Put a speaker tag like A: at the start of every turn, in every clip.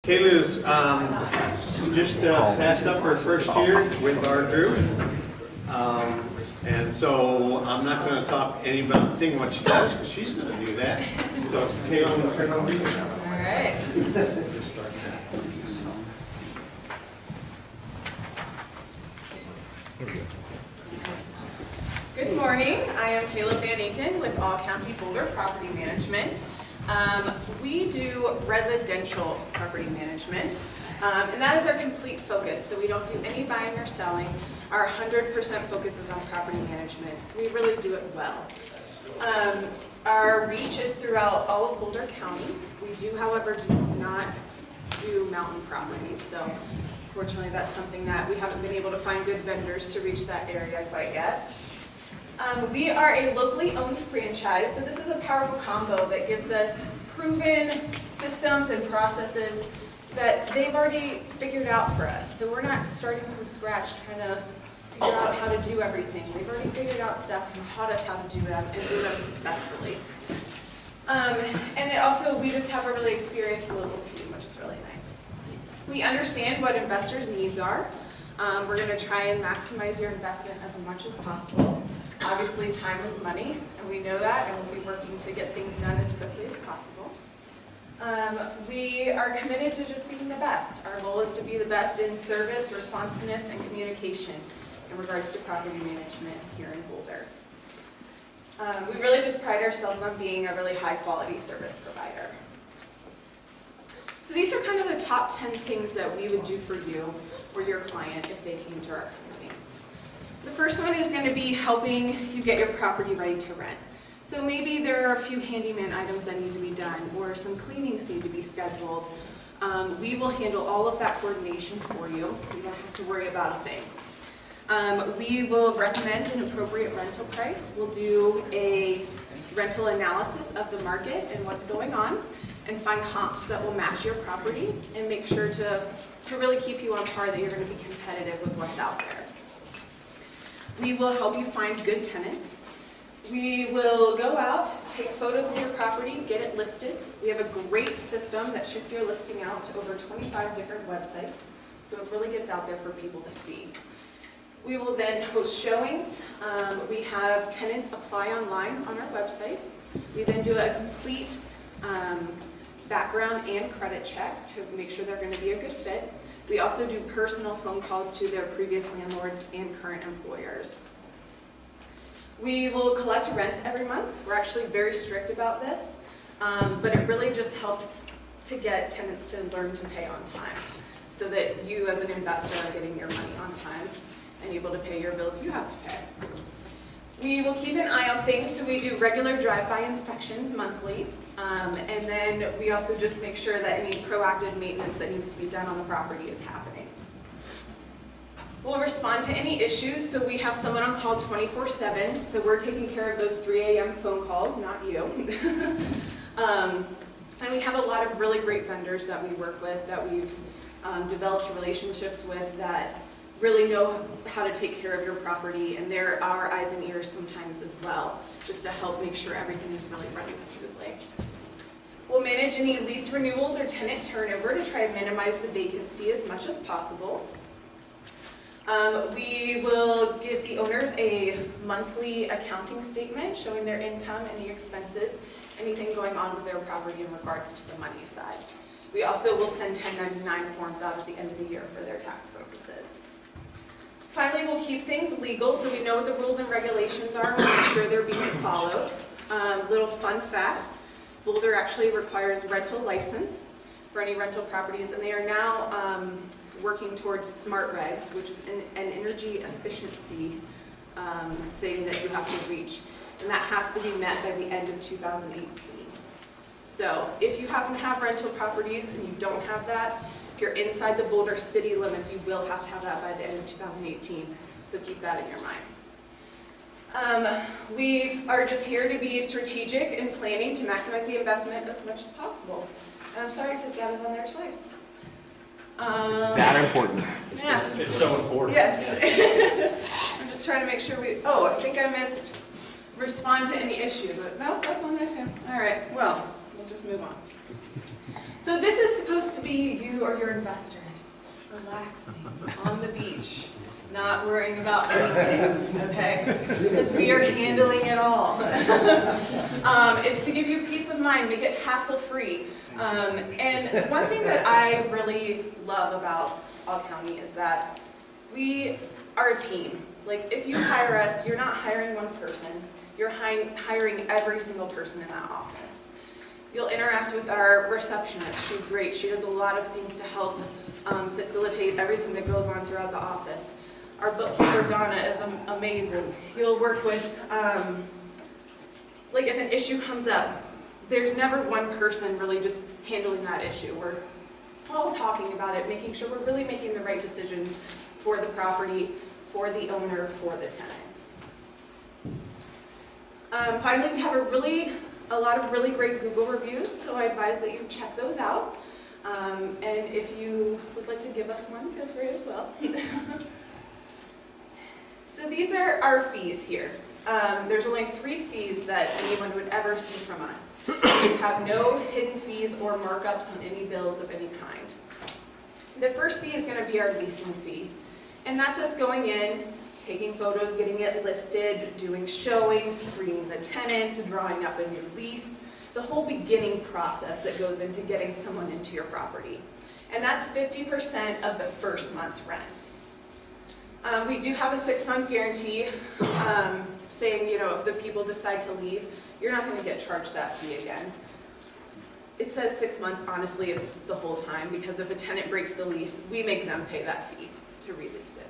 A: Kayla's just passed up her first year with our group. And so I'm not going to talk anything what she does because she's going to do that. So Kayla, I'm going to turn over to you now.
B: All right. Good morning. I am Kayla Van Aken with County Boulder Property Management. We do residential property management, and that is our complete focus. So we don't do any buying or selling. Our 100% focus is on property management. So we really do it well. Our reach is throughout all of Boulder County. We do, however, not do mountain properties. So fortunately, that's something that we haven't been able to find good vendors to reach that area quite yet. We are a locally owned franchise, so this is a powerful combo that gives us proven systems and processes that they've already figured out for us. So we're not starting from scratch trying to figure out how to do everything. They've already figured out stuff and taught us how to do them and do them successfully. And it also, we just have a really experienced local team, which is really nice. We understand what investors' needs are. We're going to try and maximize your investment as much as possible. Obviously, time is money, and we know that, and we'll be working to get things done as quickly as possible. We are committed to just being the best. Our goal is to be the best in service, responsiveness, and communication in regards to property management here in Boulder. We really just pride ourselves on being a really high-quality service provider. So these are kind of the top 10 things that we would do for you or your client if they came to our company. The first one is going to be helping you get your property ready to rent. So maybe there are a few handyman items that need to be done or some cleanings need to be scheduled. We will handle all of that coordination for you. You don't have to worry about a thing. We will recommend an appropriate rental price. We'll do a rental analysis of the market and what's going on and find comps that will match your property and make sure to really keep you on par that you're going to be competitive with what's out there. We will help you find good tenants. We will go out, take photos of your property, get it listed. We have a great system that shoots your listing out to over 25 different websites, so it really gets out there for people to see. We will then host showings. We have tenants apply online on our website. We then do a complete background and credit check to make sure they're going to be a good fit. We also do personal phone calls to their previous landlords and current employers. We will collect rent every month. We're actually very strict about this, but it really just helps to get tenants to learn to pay on time so that you as an investor are getting your money on time and able to pay your bills you have to pay. We will keep an eye on things, so we do regular drive-by inspections monthly, and then we also just make sure that any proactive maintenance that needs to be done on the property is happening. We'll respond to any issues, so we have someone on call 24/7, so we're taking care of those 3 a.m. phone calls, not you. And we have a lot of really great vendors that we work with, that we've developed relationships with, that really know how to take care of your property, and they're our eyes and ears sometimes as well, just to help make sure everything is really running smoothly. We'll manage any lease renewals or tenant turnover to try and minimize the vacancy as much as possible. We will give the owners a monthly accounting statement showing their income, any expenses, anything going on with their property in regards to the money side. We also will send 1099 forms out at the end of the year for their tax purposes. Finally, we'll keep things legal so we know what the rules and regulations are and make sure they're being followed. Little fun fact, Boulder actually requires rental license for any rental properties, and they are now working towards smart regs, which is an energy efficiency thing that you have to reach, and that has to be met by the end of 2018. So if you happen to have rental properties and you don't have that, if you're inside the Boulder city limits, you will have to have that by the end of 2018, so keep that in your mind. We are just here to be strategic in planning to maximize the investment as much as possible. And I'm sorry, because that is on there twice.
C: That important.
B: Yes.
D: It's so important.
B: Yes. I'm just trying to make sure I think I missed respond to any issue, but no, that's on there too. All right, well, we'll let's just move on. So this is supposed to be you or your investors relaxing on the beach, not worrying about anything, okay? Because we are handling it all. It's to give you peace of mind, make it hassle-free. And one thing that I really love about All County is that we are a team. Like, if you hire us, you're not hiring one person, you're hiring every single person in that office. You'll interact with our receptionist. She's great. She does a lot of things to help facilitate everything that goes on throughout the office. Our bookkeeper, Donna, is amazing. You'll work with, like if an issue comes up, there's never one person really just handling that issue. We're all talking about it, making sure we're really making the right decisions for the property, for the owner, for the tenant. Finally, we have a lot of really great Google reviews, so I advise that you check those out. And if you would like to give us one, feel free as well. So these are our fees here. There's only 3 fees that anyone would ever see from us. We have no hidden fees or markups on any bills of any kind. The first fee is going to be our leasing fee. And that's us going in, taking photos, getting it listed, doing showings, screening the tenants, drawing up a new lease, the whole beginning process that goes into getting someone into your property. And that's 50% of the first month's rent. We do have a 6-month guarantee saying, you know, if the people decide to leave, you're not going to get charged that fee again. It says 6 months, honestly, it's the whole time, because if a tenant breaks the lease, we make them pay that fee to release it.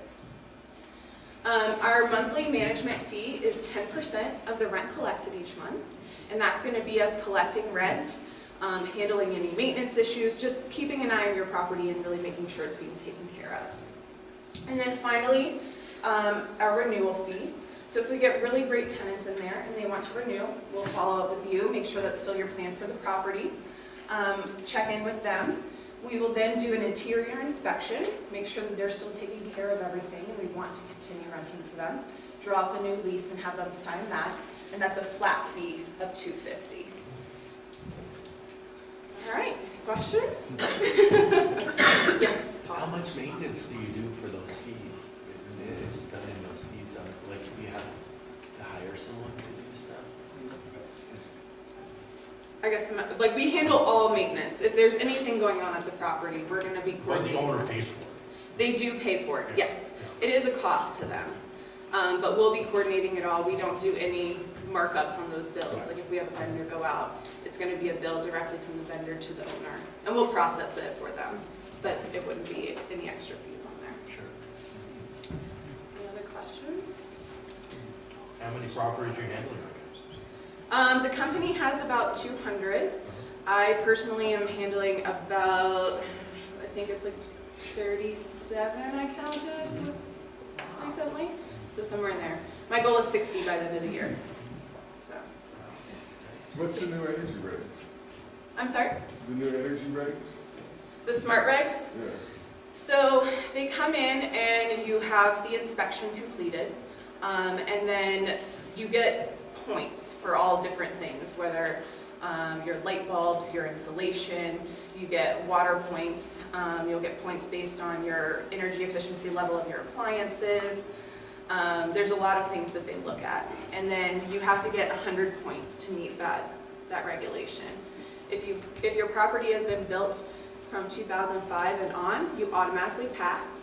B: Our monthly management fee is 10% of the rent collected each month, and that's going to be us collecting rent, handling any maintenance issues, just keeping an eye on your property and really making sure it's being taken care of. And then finally, our renewal fee. So if we get really great tenants in there and they want to renew, we'll follow up with you, make sure that's still your plan for the property, check in with them. We will then do an interior inspection, make sure that they're still taking care of everything and we want to continue renting to them, draw up a new lease and have them sign that, and that's a flat fee of $250. All right, questions? Yes, Paul.
D: How much maintenance do you do for those fees? Is done in those fees? Like, do you have to hire someone to do stuff?
B: I guess, like, we handle all maintenance. If there's anything going on at the property, we're going to be
E: Well, the
B: coordinating.
E: owner pays for it.
B: They do pay for it,
E: Yeah.
B: yes. It is a cost to them, but we'll be coordinating it all. We don't do any markups on those bills. Like if we have a vendor go out, it's going to be a bill directly from the vendor to the owner, and we'll process it for them, but it wouldn't be any extra fees on there.
D: Sure.
B: Any other questions?
E: How many properties are you handling?
B: The company has about 200. I personally am handling about, I think it's like 37 I counted recently, so somewhere in there. My goal is 60 by the end of the year. So.
F: What's the new energy rates?
B: I'm sorry?
F: The new energy rates?
B: The smart regs?
F: Yeah.
B: So they come in and you have the inspection completed, and then you get points for all different things, whether your light bulbs, your insulation, you get water points, you'll get points based on your energy efficiency level of your appliances. There's a lot of things that they look at. And then you have to get 100 points to meet that regulation. If your property has been built from 2005 and on, you automatically pass,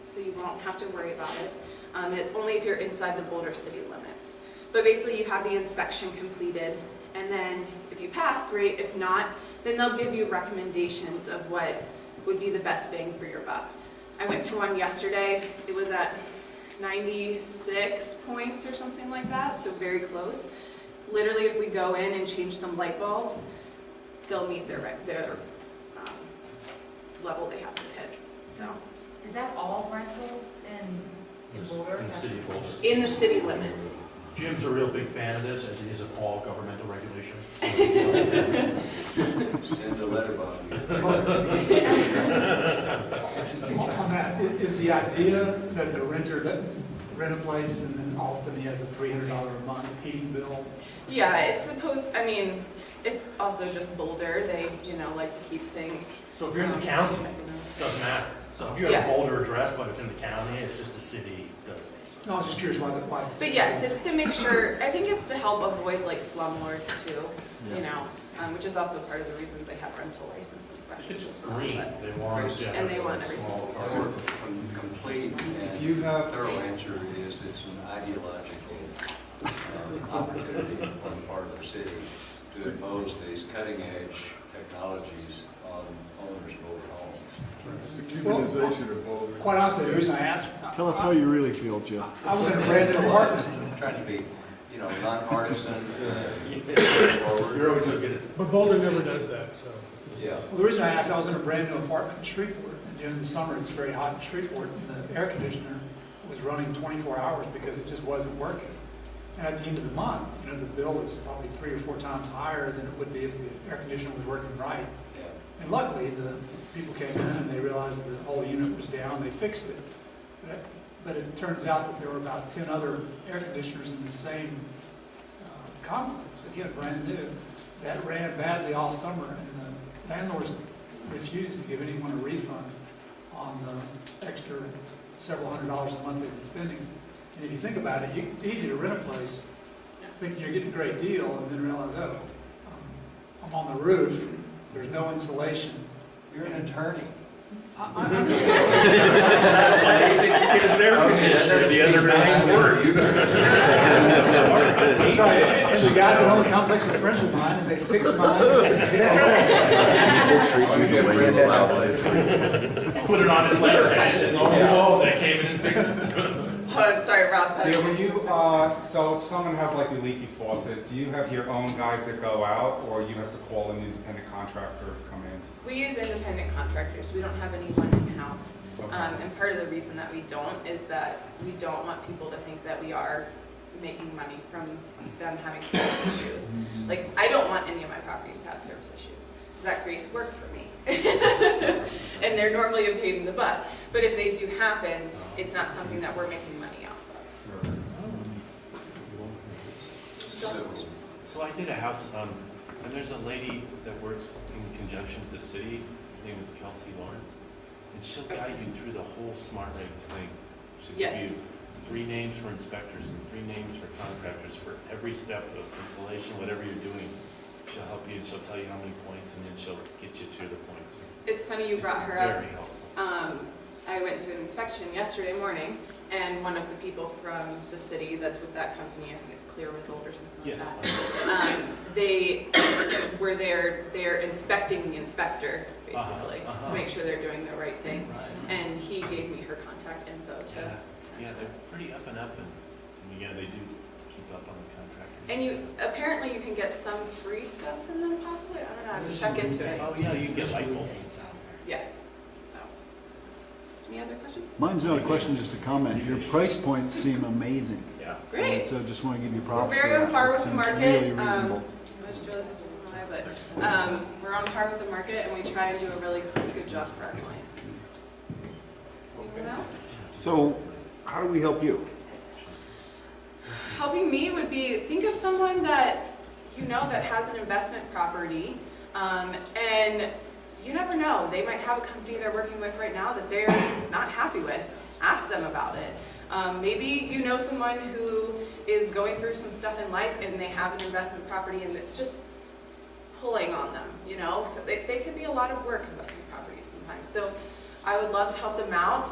B: so you won't have to worry about it. And it's only if you're inside the Boulder city limits. But basically you have the inspection completed, and then if you pass, great. If not, then they'll give you recommendations of what would be the best bang for your buck. I went to one yesterday. It was at 96 points or something like that, so very close. Literally, if we go in and change some light bulbs, they'll meet their level they have to hit. So
G: Is that all rentals in Boulder?
E: In the city of Boulder.
B: in the city limits.
E: Jim's a real big fan of this, as he is of all governmental regulation.
H: Send a letter, Bobby.
I: On that, is the idea that the renter doesn't rent a place and then all of a sudden he has a $300 a month heating bill?
B: Yeah, it's supposed, I mean, It's also just Boulder, they, like to keep things.
E: So if you're in the county, it doesn't matter. So if you have
B: Yeah.
E: a Boulder address, but it's in the county, it's just the city does it.
I: No, I was just curious why.
B: But yes, it's to make sure, I think it's to help avoid like slumlords too, which is also part of the reason they have rental license inspections
E: It's
B: as well.
E: green,
B: but-
E: they want, yeah.
B: And they want everything.
E: small
H: Or
E: apartment.
H: complete
F: If you
H: and
F: have-
H: thorough answer is it's an ideological opportunity on the part of the city to impose these cutting-edge technologies on owners of old homes.
F: The cubanization of Boulder.
I: Quite honestly, the reason I asked.
J: Tell us how you really feel, Jeff.
I: I was in a brand new apartment.
H: Trying to be, nonpartisan,
E: You're
H: straightforward.
E: always so good at
F: But Boulder never does that, so.
H: Yeah.
I: Well, the reason I asked, I was in a brand new apartment in Shreveport, and during the summer, it's very hot in Shreveport, and the air conditioner was running 24 hours because it just wasn't working. And at the end of the month, the bill is probably 3 or 4 times higher than it would be if the air conditioner was working right.
H: Yeah.
I: And luckily, the people came in and they realized the whole unit was down, they fixed it. But it turns out that there were about 10 other air conditioners in the same complex, again, brand new, that ran badly all summer, and the landlords refused to give anyone a refund on the extra several $100s a month they've been spending. And if you think about it, it's easy to rent a place, thinking you're getting a great deal, and then realize, I'm on the roof, there's no insulation.
H: You're an attorney.
I: I'm
E: The other nine words.
I: That's right. And the guys that own the complex are friends of mine, and they fixed mine.
E: Put it on his letterhead, and they came in and fixed it.
B: I'm sorry, Rob, sorry.
K: Yeah, when you, so if someone has like a leaky faucet, do you have your own guys that go out, or you have to call an independent contractor to come in?
B: We use independent contractors. We don't have anyone in-house.
K: Okay.
B: And part of the reason that we don't is that we don't want people to think that we are making money from them having service issues. Like, I don't want any of my properties to have service issues, because that creates work for me. And they're normally a pain in the butt. But if they do happen, it's not something that we're making money off of.
D: So I did a house, and there's a lady that works in conjunction with the city, her name is Kelsey Lawrence, and she'll guide you through the whole smart regs thing. She'll give
B: Yes.
D: you 3 names for inspectors and 3 names for contractors for every step of installation, whatever you're doing. She'll help you, and she'll tell you how many points, and then she'll get you to the points.
B: It's funny you brought her up.
D: Very helpful.
B: I went to an inspection yesterday morning, and one of the people from the city that's with that company, I think it's Clear Result or something like
D: Yes.
B: that, they were there, they're inspecting the inspector, basically, to make sure they're doing the right thing. And he gave me her contact info to.
D: Yeah, they're pretty up and up, and yeah, they do keep up on the contractors.
B: And apparently you can get some free stuff from them possibly, I don't know, I have to check into it.
D: Oh, yeah, you can get light bulbs.
B: Yeah, so. Any other questions?
J: Mine's not a question, just a comment. Your price points seem amazing.
E: Yeah.
B: Great.
J: And so just want to give you props
B: We're
J: for
B: very
J: that.
B: on par
J: It
B: with the
J: seems
B: market.
J: really reasonable.
B: I just realized this isn't high, but we're on par with the market, and we try and do a really good job for our clients. Anyone else?
J: So how do we help you?
B: Helping me would be, think of someone that you know that has an investment property, and you never know, they might have a company they're working with right now that they're not happy with. Ask them about it. Maybe you know someone who is going through some stuff in life and they have an investment property and it's just pulling on them, so they can be a lot of work, investment properties sometimes. So I would love to help them out,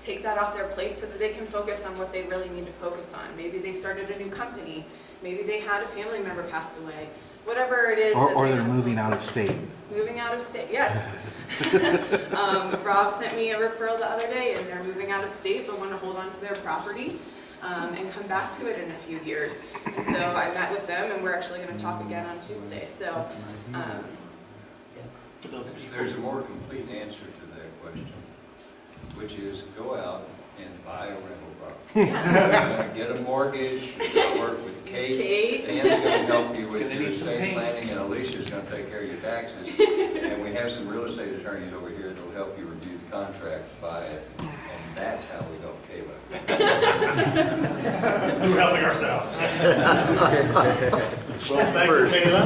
B: take that off their plate so that they can focus on what they really need to focus on. Maybe they started a new company, maybe they had a family member pass away, whatever it is.
C: Or they're moving out of state.
B: Moving out of state, yes. Rob sent me a referral the other day, and they're moving out of state but want to hold on to their property and come back to it in a few years. And so I met with them, and we're actually going to talk again on Tuesday. So, yes.
D: For those people.
H: There's a more complete answer to that question, which is go out and buy a rental property. Get a mortgage, work with Kate. Dan's going to help you with
D: Gonna
H: your
D: need some
H: estate
D: paint.
H: planning, and Alicia's going to take care of your taxes. And we have some real estate attorneys over here that will help you review the contract, buy it, and that's how we help Kayla.
E: We're helping ourselves.
A: Well, thank you, Kayla.